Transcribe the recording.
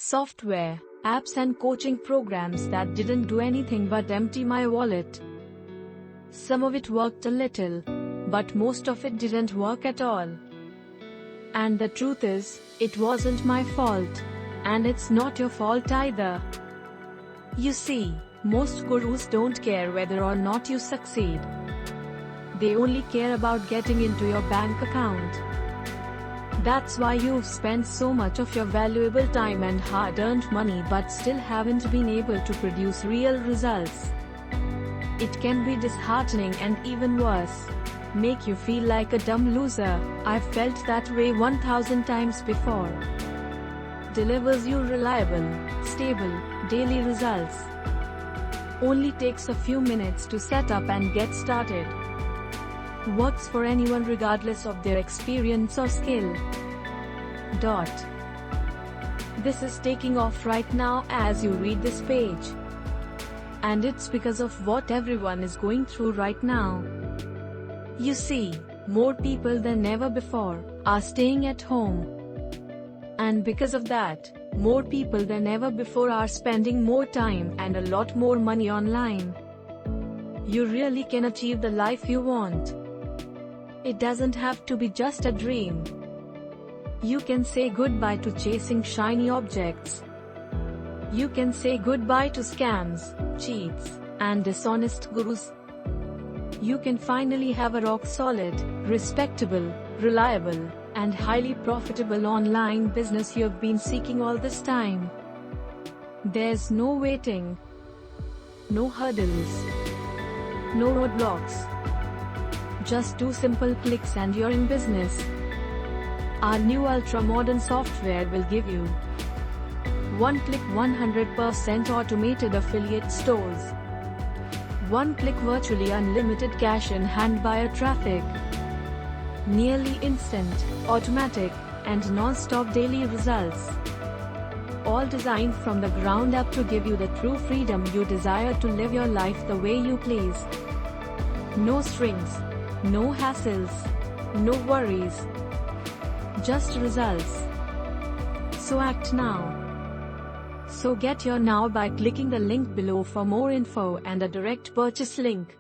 software, apps and coaching programs that didn't do anything but empty my wallet. Some of it worked a little, but most of it didn't work at all. And the truth is, it wasn't my fault. And it's not your fault either. You see, most gurus don't care whether or not you succeed. They only care about getting into your bank account. That's why you've spent so much of your valuable time and hard-earned money but still haven't been able to produce real results. It can be disheartening and even worse, make you feel like a dumb loser. I've felt that way 1,000 times before. Delivers you reliable, stable, daily results. Only takes a few minutes to set up and get started. Works for anyone regardless of their experience or skill. This is taking off right now as you read this page. And it's because of what everyone is going through right now. You see, more people than ever before are staying at home. And because of that, more people than ever before are spending more time and a lot more money online. You really can achieve the life you want. It doesn't have to be just a dream. You can say goodbye to chasing shiny objects. You can say goodbye to scams, cheats, and dishonest gurus. You can finally have a rock-solid, respectable, reliable, and highly profitable online business you've been seeking all this time. There's no waiting, no hurdles, no roadblocks. Just 2 simple clicks and you're in business. Our new ultra-modern software will give you 1-click 100% automated affiliate stores, 1-click virtually unlimited cash in hand buyer traffic, nearly instant, automatic, and non-stop daily results. All designed from the ground up to give you the true freedom you desire to live your life the way you please. No strings, no hassles, no worries. Just results. So act now. So get your now by clicking the link below for more info and a direct purchase link.